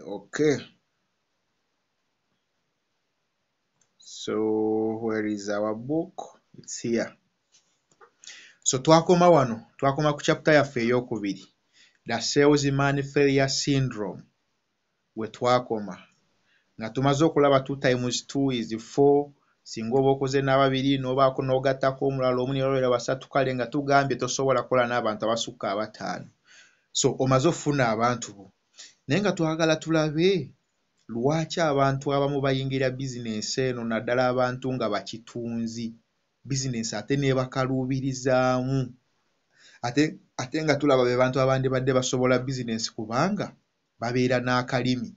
Okay. So where is our book? It's here. So twakoma wano, twakoma ku chapter yaffe ey'okubiri, the salesman failure syndrome. We twakoma nga tumaze okulaba 2 times 2 is 4. Singa oba okoze n'ababiri n'obaako n'ogattako omulala omu n'olwera basatu, kale nga tugambye tosobola kukola n'abantu abasukka abataano. So omaze okufuna abantu bo, naye nga twagala tulabe lwaki abantu abamu bayingira bizinensi eno naddala abantu nga bakitunzi bizinensi ate nebakaluubirizaamu ate nga tulaba be bantu abandibadde basobola bizinensi kubanga babeera n'akalimi.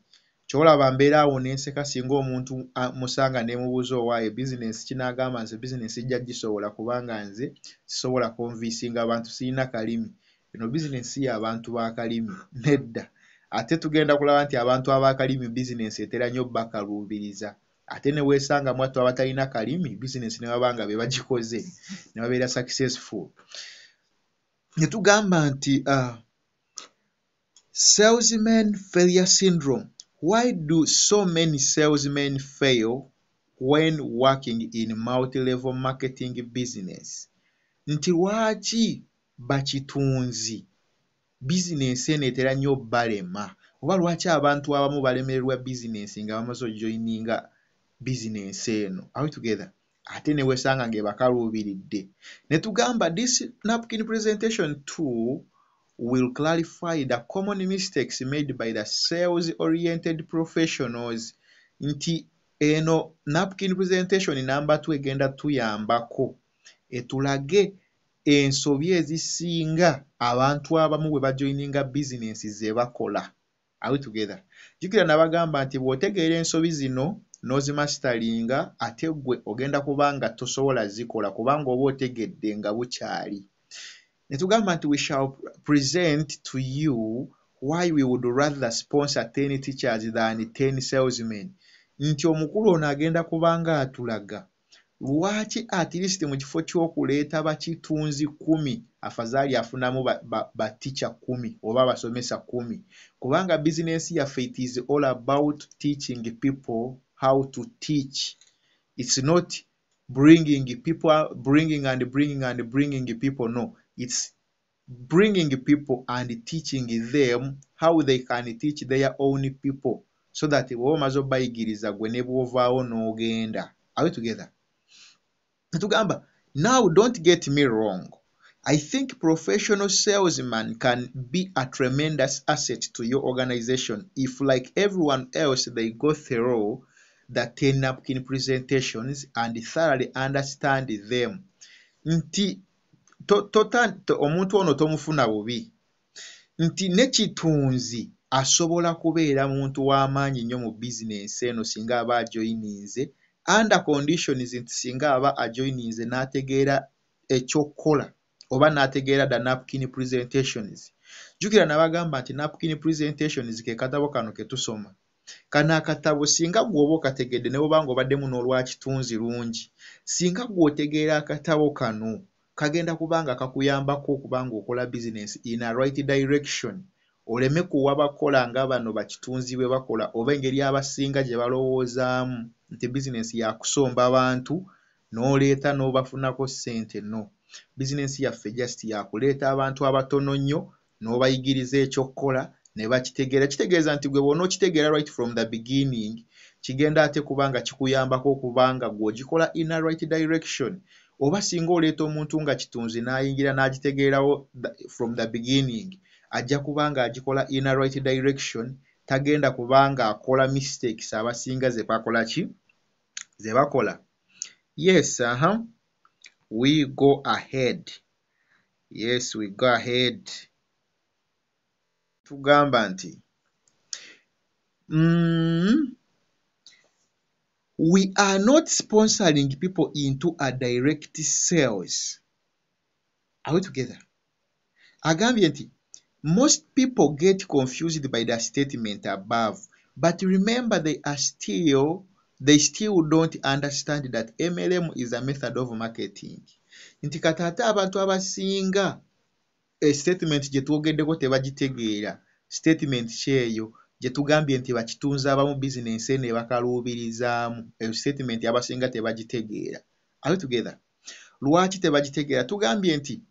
Kyolaba mbeera awo nenseka singa omuntu musanga nemubuuza owaaye bizinensi kinaagamba nze bizinensi ijja gisobola kubanga nze sisobola konviisinga abantu, sirina kalimi. Eno bizinensi y'abantu b'akalimi nedda. Ate tugenda kulaba nti abantu ab'akalimi bizinensi etera nnyo bakaluubiriza. Ate ne weesanga mwattu abatalina kalimi bizinensi ne babanga be bagikoze ne babeera successful. Ne tugamba nti salesman failure syndrome. Why do so many salesmen fail when working in multi-level marketing business? Nti lwaki bakitunzi bizinensi eno etera nnyo balema, oba lwaki abantu abamu balemererwa bizinensi nga bamaze ojoininga bizinensi eno? Are we together? Ate ne weesanga ng'ebakaluubiridde. Ne tugamba this napkin presentation tool will clarify the common mistakes made by the sales-oriented professionals. Nti eno napkin presentation number 2 egenda tuyambako etulage ensobi ezisinga abantu abamu bwe bajoininga bizinensi ze bakola. Are we together? Jjukira nabagamba nti bw'otegeera ensobi zino n'ozimasteringa ate gwe ogenda kubanga tosobola zikola kubanga oba otegedde nga bukyali. Ne tugamba nti we shall present to you why we would rather sponsor 10 teachers than 10 salesmen. Nti omukulu ono agenda kubanga atulaga lwaki at least mu kifo ky'okuleeta bakitunzi 10 afazaali afunamu baticha 10 oba basomesa 10, kubanga bizinensi yaffe it is all about teaching people how to teach. It's not bringing people, bringing people. No, it's bringing people and teaching them how they can teach their own people so that womazo bayigiriza gwe ne bwovaawo n'ogenda. Are we together? Tugamba, now don't get me wrong. I think professional salesmen can be a tremendous asset to your organization if, like everyone else, they go through the 10 napkin presentations and thoroughly understand them. Nti omuntu ono tomufuna bubi. Nti nekitunzi asobola kubeera muntu w'amaanyi nnyo mu bizinensi eno singa aba ajoininze under conditions nti singa aba ajoininze n'ategeera ekyokukola oba n'ategeera the napkin presentations. Jjukira nabagamba nti napkin presentations ke katabo kano ke tusoma. Kana akatabo singa gwoba okategedde ne bw'obanga obaddemu n'olwakitunzi lungi, singa gw'otegeera akatabo kano kagenda kubanga kakuyambako okubanga okola business in a right direction. Oleme kuwa bakola nga bano bakitunzi bwe bakola oba engeri abasinga gye balowoozaamu nti business yakusomba abantu n'oleeta n'obafunako ssente. No, business yaffe just yakuleeta abantu abatono nnyo n'obayigiriza ekyokukola ne bakitegeera. Kitegeeza nti gwe bw'onookitegeera right from the beginning kigenda ate kubanga kikuyambako okubanga gw'ogikola in a right direction. Oba singa oleeta omuntu nga kitunzi n'ayingira n'agitegeerawo from the beginning, ajja kubanga agikola in a right direction, tagenda kubanga akola mistakes abasinga ze bakola ki? Ze bakola. Yes, we go ahead. Yes, we go ahead. Tugamba nti we are not sponsoring people into a direct sales. Are we together? Agambye nti most people get confused by the statement above, but remember they still don't understand that MLM is a method of marketing. Nti katata abantu abasinga statement gye twogeddeko tebagitegeera. Statement kyeyo gye tugambye nti bakitunze abamu bizinensi eno ebakaluubirizaamu, eyo statement abasinga tebagitegeera. Are we together? Lwaki tebagitegeera? Tugambye nti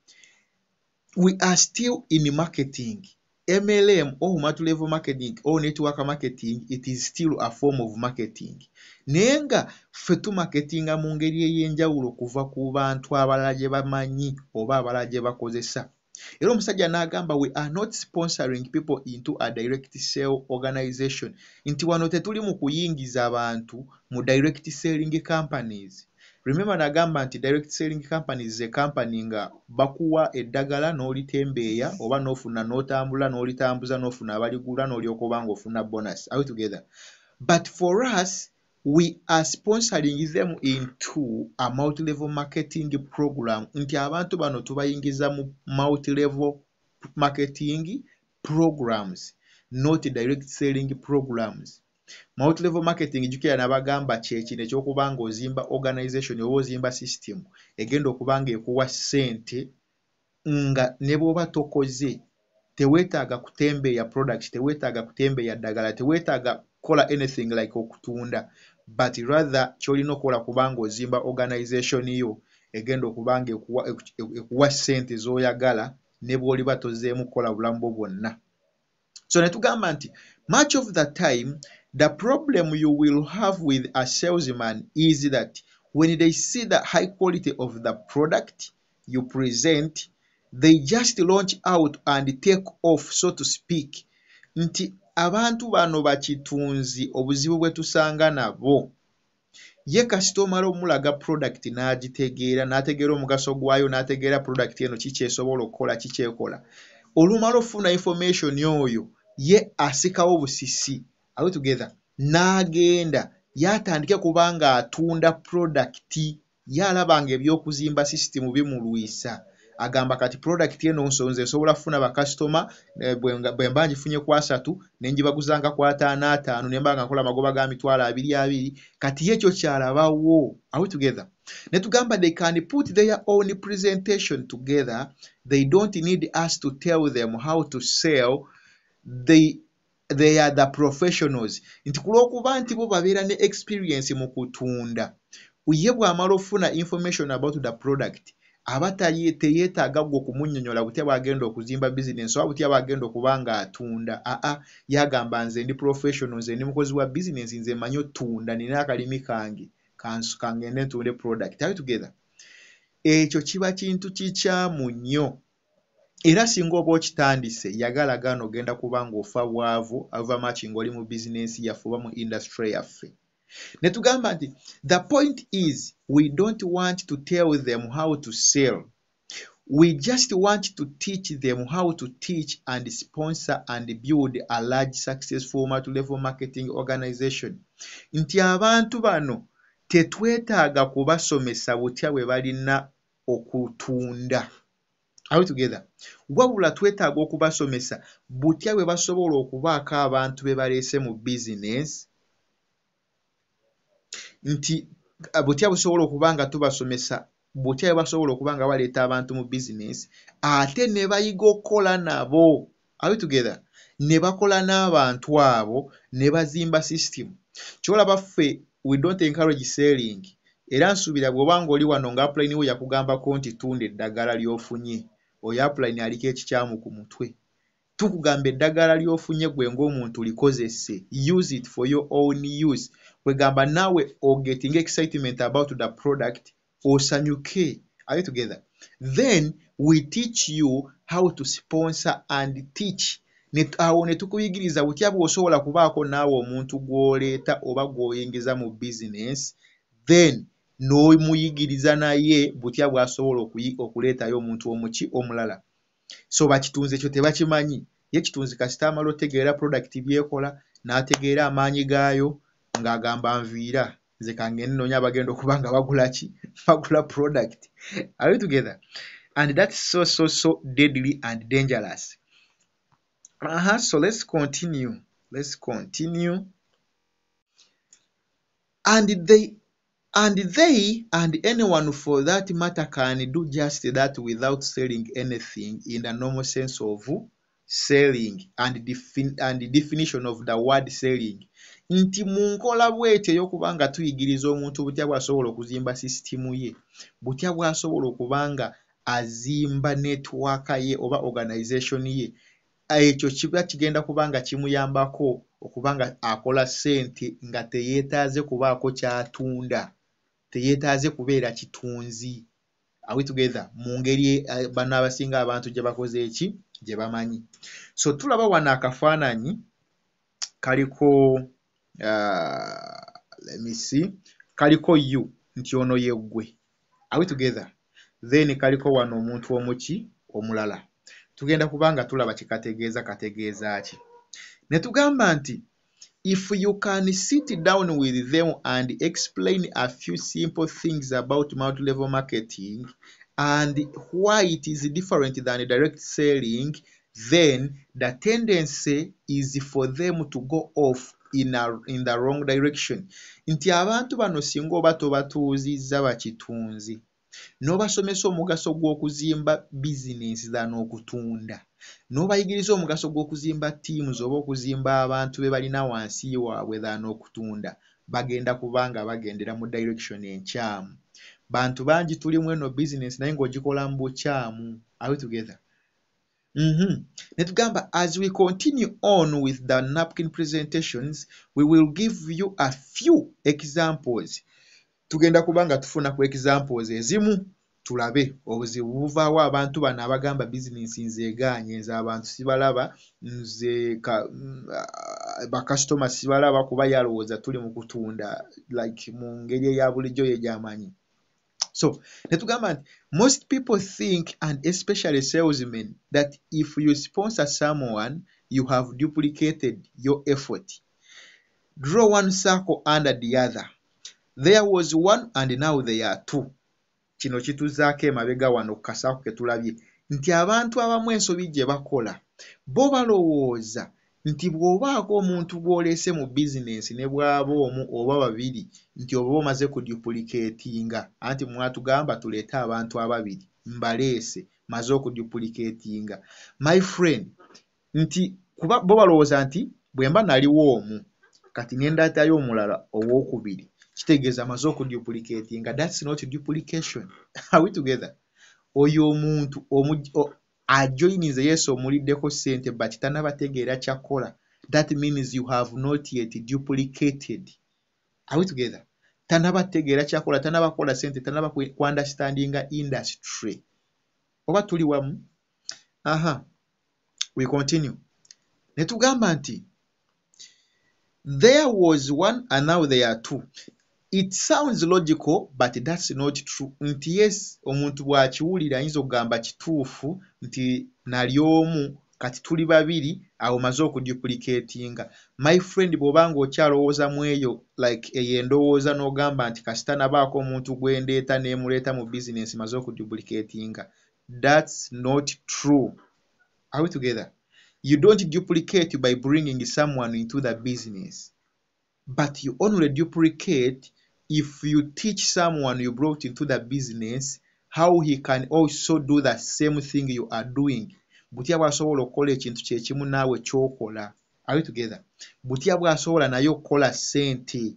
we are still in marketing. MLM or multi-level marketing or network marketing, it is still a form of marketing. Nenga fetu marketinga mu ngeri ey'enjawulo kuva ku bantu abalala gye bamanyi oba abalala gye bakozesa. Era omusajja n'agamba we are not sponsoring people into a direct sale organization. Nti wano tetuli mu kuyingiza abantu mu direct selling companies. Remember nagamba nti direct selling companies ze company nga bakuwa eddagala n'olitembeeya oba n'ofuna n'otambula n'olitambuza n'ofuna abaligula n'olyoka oba ng'ofuna bonus. Are we together? But for us, we are sponsoring them into a multi-level marketing program. Nti abantu bano tubayingiza mu multi-level marketing programs, not direct selling programs. Multi-level marketing jukira nabagamba kyekino ekyokubanga ozimba organization oba ozimba system egenda okubanga ekuwa ssente nga ne bw'oba tokoze teweetaaga kutembeeya product, teweetaaga kutembeeya ddagala, teweetaaga kola anything like okutunda, but rather kyolina okukola kubanga ozimba organization yo egenda okubanga ekuwa ssente z'oyagala ne bw'oliba tozeemu kukola bulamu bwo bwonna. So ne tugamba nti much of the time the problem you will have with a salesman is that when they see the high quality of the product you present, they just launch out and take off, so to speak. Nti abantu bano bakitunzi obuzibu bwe tusanga nabo. Ye kasita omala omulaga product n'agitegeera, n'ategeera omugaso gwayo, n'ategeera product eno kiki esobola okukola, kiki ekola. Olumala ofuna information oyo, ye asikawo busisi. Are we together? N'agenda yatandike kubanga atunda product, yalabanga ebyokuzimba system bimulwisa. Agamba kati product eno nsonze esobola kufuna bakasitoma bwe mba ngifunye ku 3 ne njibaguzanga ku 5 ne mbanga nkola magoba ga mitwalo 2 kati ekyo kyalabawo. Are we together? Ne tugamba they can put their own presentation together. They don't need us to tell them how to sell. They are the professionals. Nti kulwokuba nti bo babeera ne experience mu kutunda, ye bw'amala ofuna information about the product aba teyeetaaga gwe okumunnyonnyola butya bw'agenda okuzimba business oba butya bw'agenda okuba nga atunda. Yagamba nze ndi professional, nze ndi mukozi wa business, nze mmanyi otunda, nina akalimi kange kangende ntunde product. Are we together? Ekyo kiba kintu kikyamu nnyo. Era singa oba okitandise yagala gano ogenda kuba ng'ofa bwavu ava machi ng'oli mu business yaffe oba mu industry yaffe. Ne tugamba nti the point is we don't want to tell them how to sell. We just want to teach them how to teach and sponsor and build a large successful multi-level marketing organization. Nti abantu bano tetwetaaga kubasomesa butya bwe balina okutunda. Are we together? Wabula twetaaga okubasomesa butya bwe basobola okubaako abantu be baleese mu business. Nti butya busobola okuba nga tubasomesa butya bwe basobola okuba nga baleeta abantu mu business ate ne bayiga okukola nabo. Are we together? Ne bakola n'abantu abo ne bazimba system. Kyolaba ffe we don't encourage selling. Era nsuubira bw'oba ng'oli wano nga apply niwo yakugambako nti tunda eddagala ly'ofunye, oyo apply aliko ekikyamu ku mutwe. Tukugamba eddagala ly'ofunye gwe ng'omuntu likozese, use it for your own use. Kwegamba naawe getting excitement about the product osanyuke. Are you together? Then we teach you how to sponsor and teach. Awo ne tukuyigiriza butya bw'osobola kubaako naawe omuntu gw'oleeta oba gw'oyingiza mu business, then n'omuyigiriza naye butya bw'asobola okuleetayo omuntu omulala. So bakitunze ekyo tebakimanyi. Ye kitunzi kasita amala otegeera product byekola n'ategeera amaanyi gaayo ng'agamba nviira nze kangende noonya abagenda okuba nga bagula ki? Bagula product. Are we together? And that's so deadly and dangerous. So let's continue. And they and anyone for that matter can do just that without selling anything in the normal sense of selling and the definition of the word selling. Nti mu nkola bw'etyo ey'okubanga tuyigiriza omuntu butya bw'asobola okuzimba sisitimu ye, butya bw'asobola okubanga azimba network ye oba organization ye, ekyo kiba kigenda kubanga kimuyambako okubanga akola ssente nga teyeetaaze kubaako kyatunda, teyeetaaze kubeera kitunzi. Are we together? Mu ngeri bano abasinga abantu gye bakoze eki gye bamanyi. So tulaba wano akafaananyi kaliko let me see, kaliko you nti ono ye ggwe. Are we together? Then kaliko wano omuntu omuki omulala. Tugenda kubanga tulaba kategeeza ki. Ne tugamba nti if you can sit down with them and explain a few simple things about multi-level marketing and why it is different than direct selling, then the tendency is for them to go off in the wrong direction. Nti abantu bano singa oba tobatuuzizza bakitunzi n'obasomesa omugaso gw'okuzimba bizinensi n'okutunda, n'obayigiriza omugaso gw'okuzimba teams oba okuzimba abantu be balina wansi waabwe n'okutunda, bagenda kubanga bagendera mu direction enkyamu. Bantu bangi tulimu eno bizinensi naye ng'ogikola mu bukyamu. Are we together? Ne tugamba as we continue on with the napkin presentations, we will give you a few examples. Tugenda kubanga tufuna ku examples ezimu tulabe obuzibu buvaawo abantu bano abagamba bizinensi nzeegaanye, nze abantu sibalaba, nze bakasitoma sibalaba kuba yalowooza tuli mu kutunda like mu ngeri eya bulijjo ye gy'amanyi. So netugamba nti most people think, and especially salesmen, that if you sponsor someone you have duplicated your effort. Draw one circle under the other. There was one and now there are two. Kino kituzaako emabega wano ku kasaako ke tulabye nti abantu abamu ensobi gye bakola bo balowooza nti bw'obaako omuntu gw'oleese mu bizinensi ne bw'aba omu oba babiri nti oba omaze kuduplicatinga. Anti mwatugamba tuleete abantu ababiri mbaleese maze okuduplicatinga. My friend, nti kuba bo balowooza nti bwe mba naliwo omu kati ne ndaatayo omulala owookubiri kitegeeza maze okuduplicatinga. That's not duplication. Are we together? Oyo omuntu ajoyinize Yesu omuliddeko ssente but tanabategeera kyakola. That means you have not yet duplicated. Are we together? Tanabategeera kyakola, tanabakola ssente, tanaba ku understandinga industry. Oba tuli wamu? We continue. Ne tugamba nti there was one and now there are two. It sounds logical but that's not true. Nti yes, omuntu bw'akiwulira ayinza okugamba kituufu nti nali omu kati tuli babiri awo maze okuduplicatinga. My friend, bw'obanga okyalowooza mu eyo like eyo endowooza n'ogamba nti kasita nabaako omuntu gwe ndeeta n'emuleeta mu bizinensi maze okuduplicatinga, that's not true. Are we together? You don't duplicate by bringing someone into the business, but you only duplicate if you teach someone you brought into the business how he can also do the same thing you are doing. Butya bw'asobola okukola ekintu kye kimu naawe ky'okola. Are we together? Butya bw'asobola naye okukola ssente.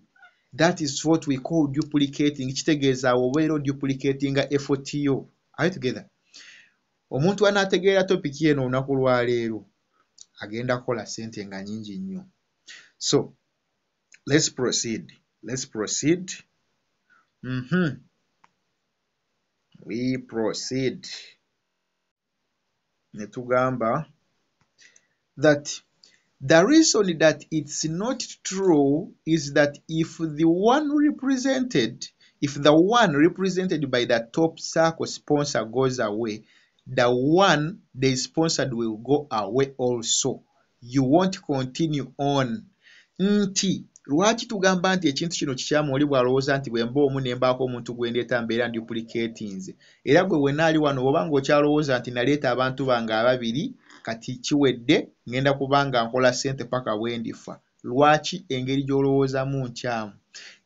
That is what we call duplicating. Kitegeeza obeera duplicatinga effort yo. Are we together? Omuntu anaategeera topiki eno olunaku lwa leero agenda kukola ssente nga nnyingi nnyo. So let's proceed. We proceed. Netugamba that the reason that it's not true is that if the one represented by the top circle sponsor goes away, the one they sponsored will go away also. You won't continue on. Nti lwaki tugamba nti ekintu kino kikyamu oli bw'alowooza nti bwe mba omu ne mbaako omuntu gwe ndeeta mbeera duplicatinze. Era gwe wenaali wano oba ng'okyalowooza nti naleeta abantu bange ababiri kati kiwedde ngenda kubanga nkola ssente paka bwe ndifa. Lwaki engeri gy'olowoozamu nkyamu?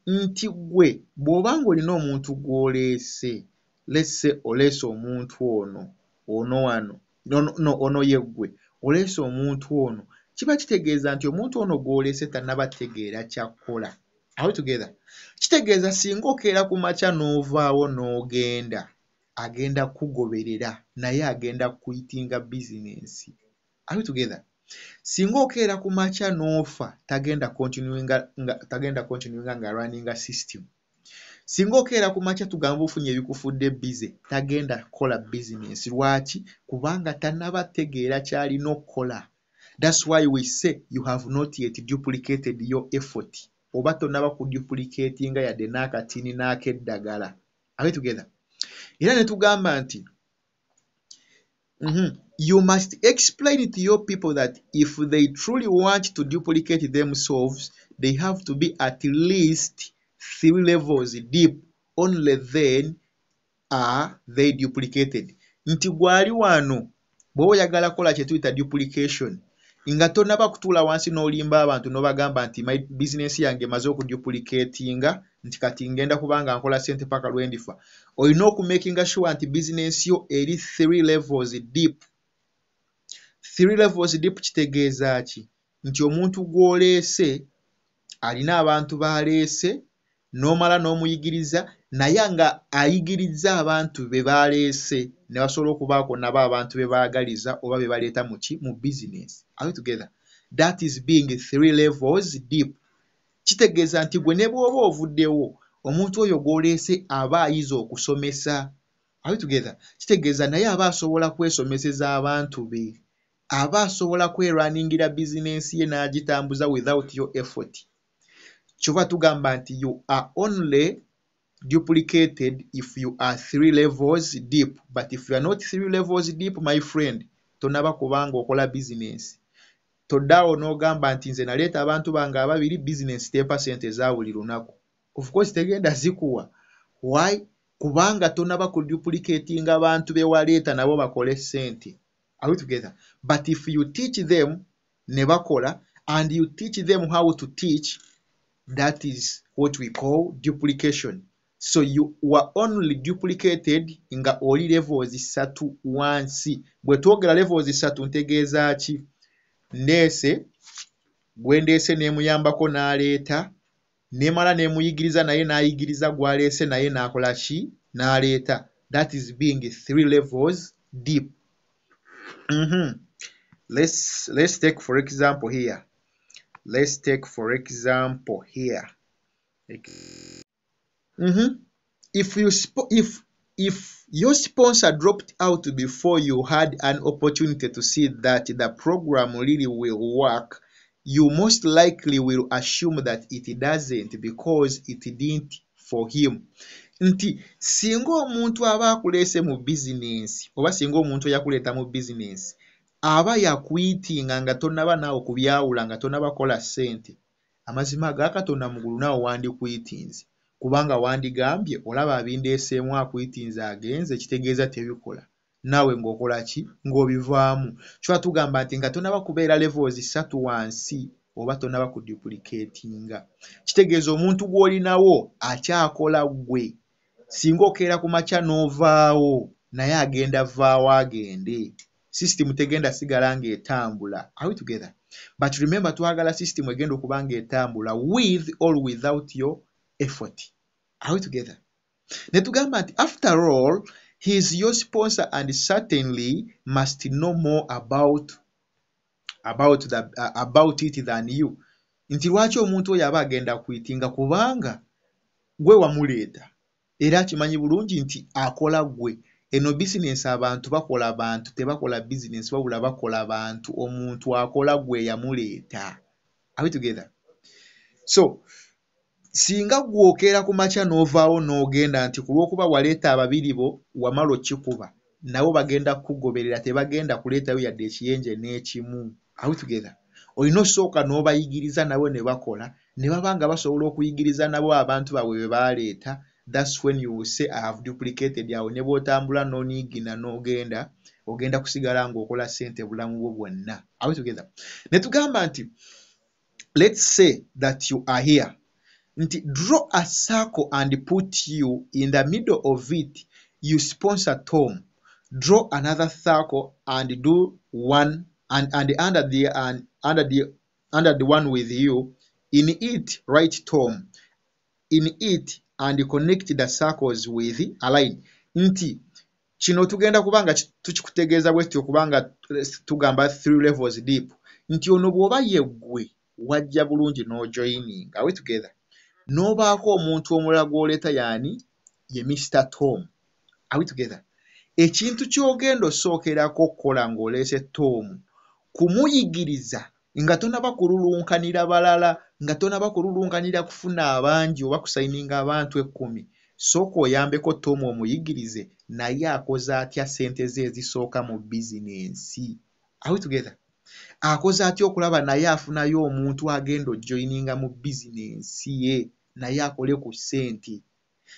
Nti gwe bw'obanga olina omuntu gw'oleese, let's say oleese omuntu ono wano, ono ye ggwe, oleese omuntu ono kiba kitegeeza nti omuntu ono gw'oleese tannaba tegeera kyakkola. Are we together? Kitegeeza singa okeera ku makya n'ovaawo n'ogenda, agenda kugoberera naye agenda kuyitinga bizinensi. Are we together? Singa okeera ku makya n'ofa tagenda continuinga nga runninga system. Singa okeera ku makya tugamba ofunye ebikufudde bize tagenda kukola business. Lwaki? Kubanga tannaba tegeera ky'alina okukola. That's why we say you have not yet duplicated your effort. Oba tonnaba kuduplicatinga yadde n'akatini n'akeddagala. Are we together? Era ne tugamba nti you must explain to your people that if they truly want to duplicate themselves, they have to be at least 3 levels deep. Only then are they duplicated. Nti gwali wano bw'oyagala kola kye tuyita duplication nga tonnaba kutuula wansi n'olimba abantu n'obagamba nti my business yange maze okuduplicatinga nti kati ngenda kubanga nkola ssente paka lwendifa. Olina okumakinga sure nti business yo eri 3 levels deep. 3 levels deep kitegeeza ki? Nti omuntu gw'oleese alina abantu baleese n'omala n'omuyigiriza naye nga ayigiriza abantu be baleese ne basobola okubaako nabo abantu be baagaliza oba be baleeta mu business. Are we together? That is being 3 levels deep. Kitegeeza nti gwe ne bw'oba ovuddewo omuntu oyo gw'oleese aba ayize okusomesa. Are we together? Kitegeeza naye aba asobola kwesomeseza abantu be. Aba asobola kwerunningira business ye n'agitambuza without your effort. Kyova tugamba nti you are only duplicated if you are 3 levels deep. But if you are not 3 levels deep, my friend, tonaba kubanga okola business. Toddaawo n'ogamba nti nze naleeta abantu bange ababiri business 10% eza buli lunaku. Of course tegenda zikuwa. Why? Kubanga tonaba kuduplicatinga abantu be waleeta nabo bakole ssente. Are we together? But if you teach them ne bakola and you teach them how to teach, that is what we call duplication. So you were only duplicated nga oli levels 3 wansi. Bwe twogera levels 3 ntegeeza ki? Ndeese gwe ndeese n'emuyambako n'aleeta nemala n'emuyigiriza naye n'ayigiriza gw'aleese naye n'akola ki? N'aleeta. That is being 3 levels deep. Let's take for example here. Let's take for example here. If your sponsor dropped out before you had an opportunity to see that the program really will work, you most likely will assume that it doesn't because it didn't for him. Nti singa omuntu aba akuleese mu business oba singa omuntu yakuleeta mu business aba yakuyitinga nga tonnaba naawe kubyawula nga tonnaba kola ssente, amazima ga Katonda mugulu naawe wandikuyitinze kubanga wandigambye olaba abindeeseemu akuyitinze agenze kitegeeza tebikola naawe ng'okola ki? Ng'obivaamu. Kyova tugamba nti nga tonnaba kubeera levels 3 wansi oba tonnaba kuduplicatinga kitegeeza omuntu gw'olinawo akyakola gwe. Singa okeera ku makya n'ovaawo naye agenda vaawo agende. System tegenda sigala ng'etambula. Are we together? But remember twagala system egenda okuba ng'etambula with or without your effort. Are we together? Ne tugamba nti after all, he is your sponsor and certainly must know more about it than you. Nti lwaki omuntu oyo aba agenda kuyitinga kubanga gwe wamuleeta era akimanyi bulungi nti akola gwe. Eno business abantu bakola bantu tebakola business wabula bakola bantu. Omuntu akola gwe yamuleeta. Are we together? So singa gwokeera ku makya n'ovaawo n'ogenda nti ku lw'okuba waleeta ababiri bo wamala okikuba nabo bagenda kugoberera tebagenda kuleetayo yadde ekiyenje n'ekimu. Are we together? Olina osooka n'obayigiriza nabo ne bakola ne baba nga basobola okuyigiriza nabo abantu baabwe be baaleeta. That's when you will say I have duplicated. Awo ne bw'otambula n'oniigina n'ogenda ogenda kusigala ng'okola ssente bulamu bwo bwonna. Are we together? Ne tugamba nti let's say that you are here. Nti draw a circle and put you in the middle of it. You sponsor Tom. Draw another circle and do one and under the one with you. In it write Tom. In it and connect the circles with align. Nti kino tugenda kubanga tukikutegeeza bwetyo kubanga tugamba 3 levels deep. Nti ono bw'oba yeggwe wajja bulungi n'ojoining. Are we together? N'obaako omuntu omulala gw'oleeta yaani ye Mr. Tom. Are we together? Ekintu ky'ogenda osookerako okukola ng'oleese Tom kumuyigiriza nga tonaba kululunkanira balala, nga tonaba kululunkanira kufuna abangi oba kusayininga abantu 10. Sooka oyambeko Tom omuyigirize naye akoze atya ssente ze ezisooka mu bizinensi. Are we together? Akoze atya okulaba naye afunayo omuntu agenda ojoininga mu bizinensi ye naye akole ku ssente.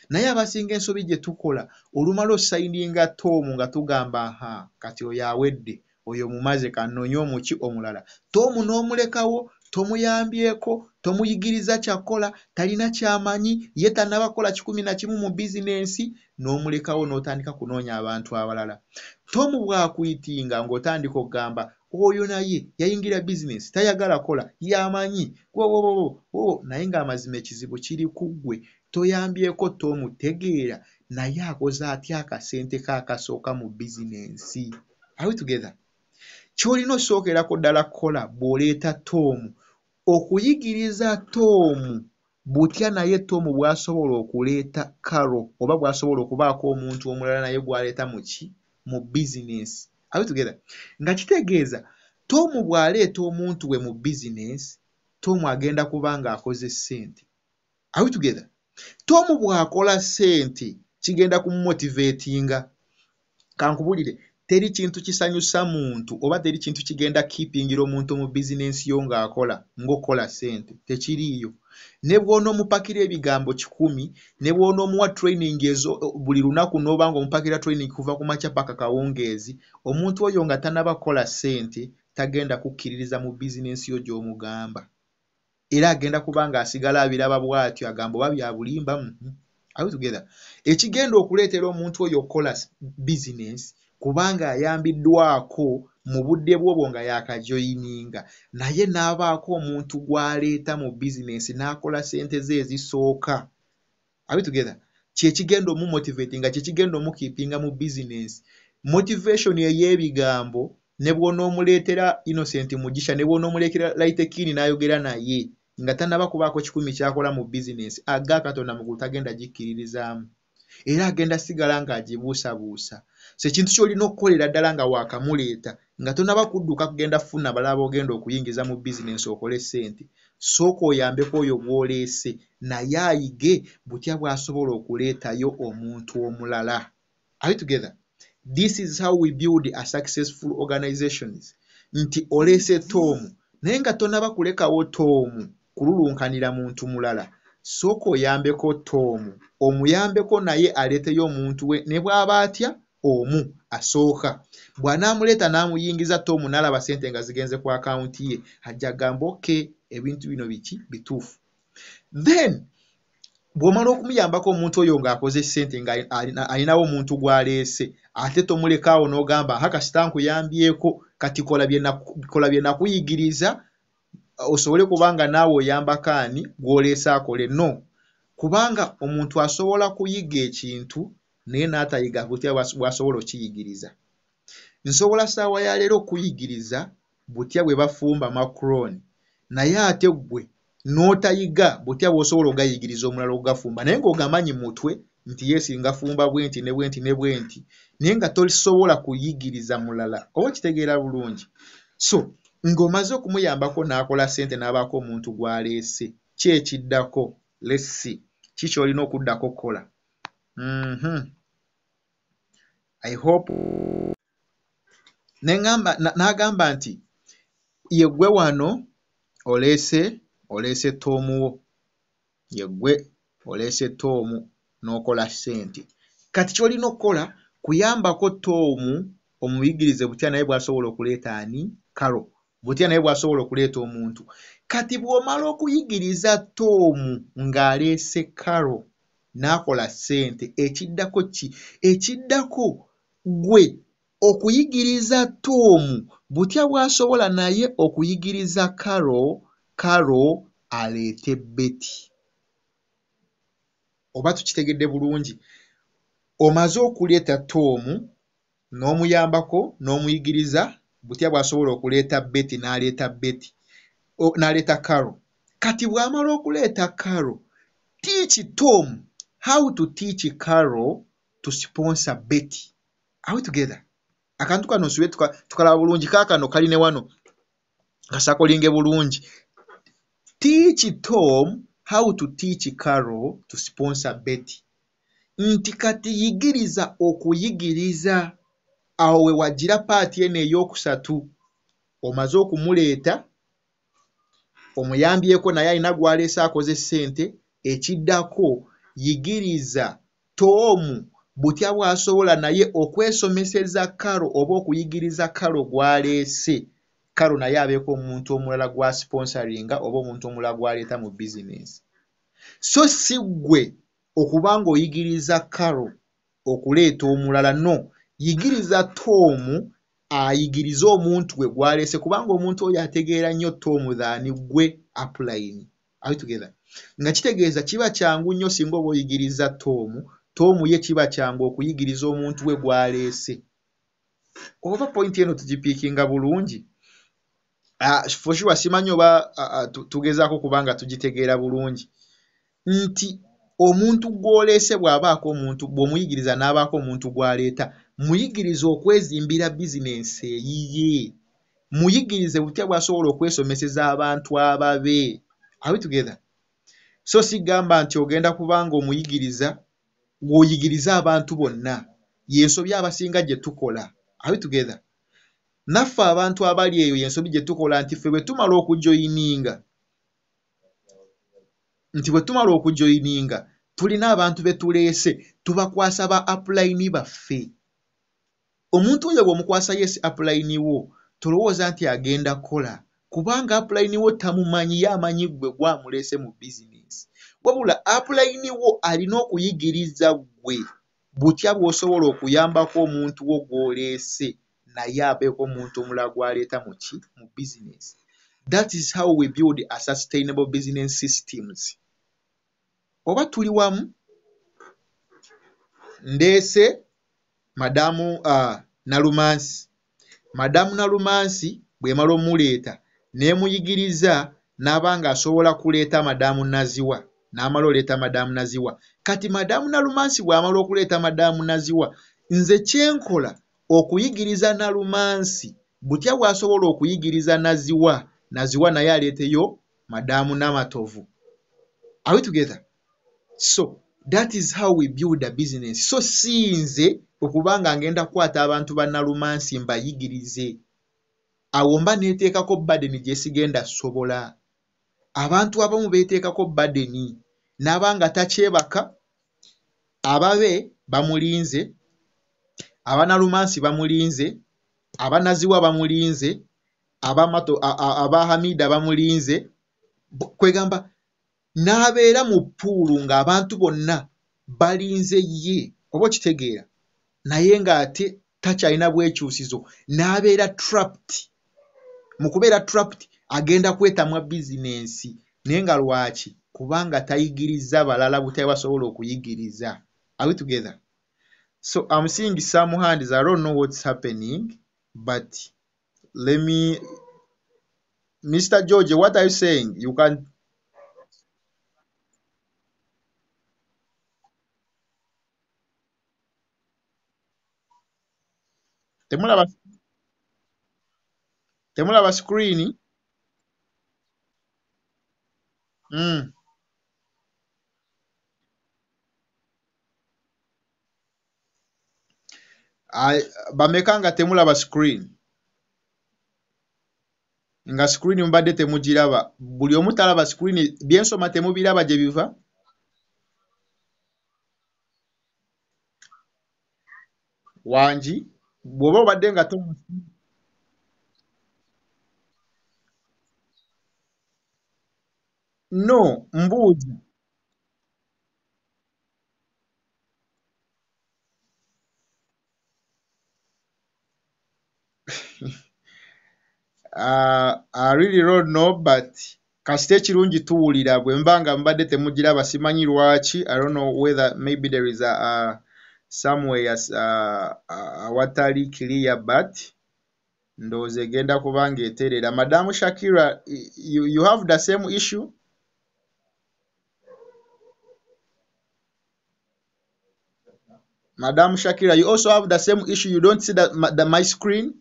Naye abasinga ensobi gye tukola olumala osayininga Tom nga tugamba kati oyo awedde, oyo mumaze kanonye omuki omulala. Tom n'omulekawo, tomuyambyeko, tomuyigiriza kyakola, talina kyamanyi, ye tannabakola 11 mu bizinensi, n'omulekawo n'otandika kunoonya abantu abalala. Tom bw'akuyitinga ng'otandika okugamba oyo naye yayingira bizinensi tayagala kola, yamanyi naye ng'amazima ekizibu kiri ku ggwe. Toyambyeko Tom tegeera naye akoze atya akasente kaakasooka mu bizinensi. Are we together? Ky'olina osookerako ddala kukola bw'oleeta Tom, okuyigiriza Tom butya naye Tom bw'asobola okuleeta Carol oba bw'asobola okubaako omuntu omulala naye gw'aleeta mu bizinensi. Are we together? Nga kitegeeza Tom bw'aleeta omuntu we mu bizinensi, Tom agenda kuba ng'akoze ssente. Are we together? Tom bw'akola ssente kigenda kumumotivatinga. Kankubulire, teri kintu kisanyusa muntu oba teri kintu kigenda keepingira omuntu mu bizinensi yo ng'akola ng'okola ssente. Tekiriiyo. Ne bw'onoomupakira ebigambo 10, ne bw'onoomuwa training ezo buli lunaku n'oba ng'omupakira training kuva ku makya paka kawungeezi, omuntu oyo nga tannaba kukola ssente tagenda kukkiririza mu bizinensi yo gy'omugamba. Era agenda kuba ng'asigala abiraba bw'atyo agamba oba bya bulimba. Are we together? Ekigenda okuleetera omuntu oyo okukola bizinensi kubanga ayambiddwako mu budde bw'obwo nga yaakajoyininga, naye n'abaako omuntu gw'aleeta mu bizinensi n'akola ssente ze ezisooka. Are we together? Kye kigenda omumotivatinga, kye kigenda omukiipinga mu bizinensi. Motivation ey'ebigambo ne bw'onoomuleetera Innocent Mugisha, ne bw'onoomuleetera Laitekini n'ayogera naye nga tannaba kubaako 10 kyakola mu bizinensi, aga Katonda mugulu tagenda gikkiririzaamu. Era agenda sigala ng'agibuusabuusa. So ekintu ky'olina okukolera ddala nga waakamuleeta nga tonnaba kudduka kugenda kufuna balaba ogenda okuyingiza mu bizinensi okole ssente. Sooka oyambeko oyo gw'oleese naye ayige butya bw'asobola okuleetayo omuntu omulala. Are we together? This is how we build a successful organizations. Nti oleese Tom naye nga tonnaba kulekawo Tom kululunkanira muntu mulala. Sooka oyambeko Tom, omuyambeko naye aleeteyo omuntu we ne bw'aba atya omu asooka. Bw'anaamuleeta n'amuyingiza Tom n'alaba ssente nga zigenze ku akawunti ye, ajja gamba okay, ebintu bino bituufu. Then bw'omala okumuyambako omuntu oyo ng'akoze ssente nga alinawo omuntu gw'aleese, ate tomulekaawo n'ogamba kasita nkuyambyeko kati kola bye nakuyigiriza osobole kubanga naawe oyambako ani gw'oleese akole. No, kubanga omuntu asobola kuyiga ekintu naye n'atayiga butya bw'asobola okiyigiriza. Nsobola ssaawa ya leero okuyigiriza butya bwe bafumba macaroni, naye ate ggwe n'otayiga butya bw'osobola ogayigiriza omulala ogafumba, naye ng'ogamanyi mutwe nti yeesinga fumba bwenti ne bwenti ne bwenti, naye nga tosobola kuyigiriza mulala. Oba kitegeera bulungi? So ng'omaze okumuyambako n'akola ssente n'abaako omuntu gw'aleese, ki ekiddako? Let's see. Ki ky'olina okuddako okukola? I hope. N'agamba nti yeggwe wano oleese Tom wo. Yeggwe oleese Tom n'okola ssente. Kati ky'olina okukola kuyambako Tom omuyigirize butya naye bw'asobola okuleeta ani? Carol. Butya naye bw'asobola okuleeta omuntu. Kati bw'omala okuyigiriza Tom ng'aleese Carol n'akola ssente, ekiddako ki? Ekiddako gwe okuyigiriza Tom butya bw'asobola naye okuyigiriza Carol aleete Betty. Oba tukitegedde bulungi? Omaze okuleeta Tom n'omuyambako n'omuyigiriza butya bw'asobola okuleeta Betty n'aleeta Carol. Kati bw'amala okuleeta Carol, teach Tom how to teach Carol to sponsor Betty. Are we together? Akantu kano nsube tukalaba bulungi, kaakano kali ne wano kasakolinge bulungi. Teach Tom how to teach Carol to sponsor Betty. Nti kati yigiriza okuyigiriza. Awo we wagira paati eno ey'okusatu. Omaze okumuleeta, omuyambyeko naye alina gw'aleese akoze ssente. Ekiddako yigiriza Tom butya bw'asobola naye okwesomeseza Carol oba okuyigiriza Carol gw'aleese. Carol naye abeeko omuntu omulala gwa sponsoringa oba omuntu omulala gw'aleeta mu bizinensi. So si ggwe okuba ng'oyigiriza Carol okuleeta omulala, no, yigiriza Tom ayigirize omuntu we gw'aleese, kubanga omuntu oyo ategeera nnyo Tom than ggwe upline. Are we together? Nga kitegeeza kiba kyangu nnyo singa oba oyigiriza Tom ye kiba kyangu okuyigiriza omuntu we gw'aleese. Oba point eno tugipiikinga bulungi? For sure simanyi oba tugezaako kubanga tugitegeera bulungi nti omuntu gw'oleese bw'abaako omuntu bw'omuyigiriza n'abaako omuntu gw'aleeta, muyigirize okwezimbira bizinensi eyiye. Muyigirize butya bw'asobola okwesomeseza abantu ababe. Are we together? So sigamba nti ogenda kubanga omuyigiriza ng'oyigiriza abantu bonna. Y'ensobi abasinga gye tukola. Are we together? Naffe abantu abali eyo y'ensobi gye tukola nti ffe bwe tumala okujoyininga tulina abantu be tuleese tubakwasa ba upline baffe. Omuntu oyo bw'omukwasa yes upline wo tolowooza nti agenda kukola, kubanga upline wo tamumanyi, ye amanyi ggwe gwamuleese mu bizinensi. Wabula upline wo alina okuyigiriza ggwe butya bw'osobola okuyambako omuntu wo gw'oleese naye abeeko omuntu omulala gw'aleeta mu bizinensi. That is how we build a sustainable business systems. Oba tuli wamu? Ndeese Madamu Nalumansi. Madamu Nalumansi bw'emala omuleeta n'emuyigiriza n'aba ng'asobola kuleeta Madamu Naziwa, n'amala oleeta Madamu Naziwa. Kati Madamu Nalumansi bw'amala okuleeta Madamu Naziwa, nze kyenkola okuyigiriza Nalumansi butya bw'asobola okuyigiriza Naziwa, Naziwa naye aleeteyo Madamu Namatovu. Are we together? So that is how we build a business. So sinze okubanga ngenda kukwata abantu ba Nalumansi mbayigirize. Awo mba neeteekako badeni gye sigenda sobola. Abantu abamu beeteekako badeni n'abanga takyebaka, ababe bamulinze, Abanalumansi bamulinze, Abanaziwa bamulinze, aba Hamida bamulinze, kwegamba n'abeera mu puulu ng'abantu bonna balinze ye. Oba okitegeera? Naye ng'ate takyalina bwekyusizo, n'abeera trapped. Mu kubeera trapped agenda kwetamwa bizinensi naye nga lwaki? Kubanga tayigiriza balala butya basobola okuyigiriza. Are we together? So I'm seeing some hands. I don't know what's happening, but let me... Mr. George, what are you saying? You can... Temulaba screen? Bameka nga temulaba screen? Nga screen mbadde temugiraba. Buli omu talaba screen, byensoma temubiraba gye biva? Wangi bw'oba obadde nga no mbuuza. I really don't know, but kasite ekirungi tuwulira bwe mbanga mbadde temugiraba simanyi lwaki. I don't know whether maybe there is a somewhere awatali clear, but ndowooza egenda kubanga etereera. Madamu Shakira, you have the same issue? Madam Shakira, you also have the same issue. You don't see my screen?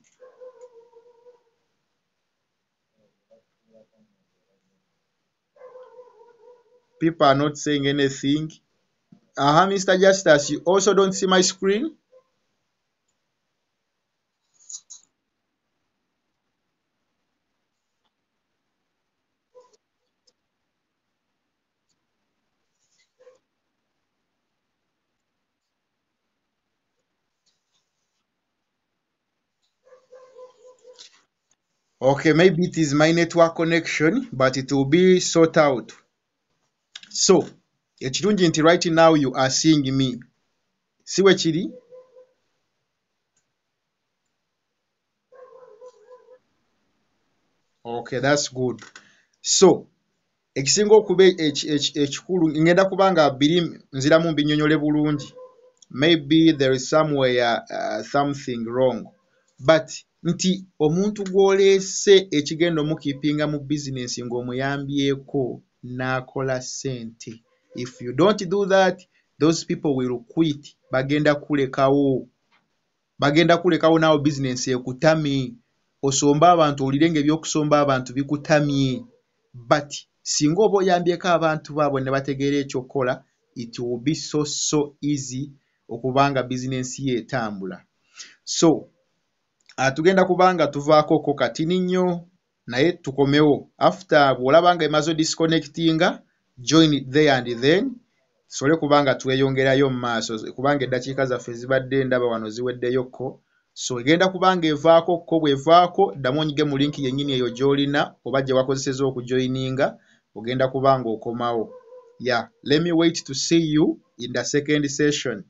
People are not saying anything. Mr. Justice, you also don't see my screen? Okay, maybe it is my network connection, but it will be sorted out. So, ekirungi nti right now you are seeing me. Si we kiri? Okay, that's good. So, ekisinga okuba ekikulu ngenda kubanga biri nziramu mbinyonyole bulungi. Maybe there is somewhere something wrong. But nti omuntu gw'oleese ekigenda omukiipinga mu bizinensi ng'omuyambyeko n'akola ssente. If you don't do that, those people will quit. Bagenda kulekawo naawe bizinensi ekutamye. Osomba abantu owulire ng'ebyokusomba abantu bikutamye. But singa oba oyambyeko abantu baabwe ne bategeera ekyokukola, it will be so easy okubanga bizinensi ye etambula. So, tugenda kubanga tuvaako katini nnyo naye tukomewo. After bw'olaba nga emaze disconnectinga, join it there and then. Sole kubanga tweyongerayo mu maaso kubanga eddakiika zaffe zibadde ndaba wano ziweddeyokko. So egenda kubanga evaako bw'evaako ddamu onyige mu linki yennyini eyo gy'olina oba gye wakozeseza okujoininga ogenda kubanga okomawo. Yeah, let me wait to see you in the second session.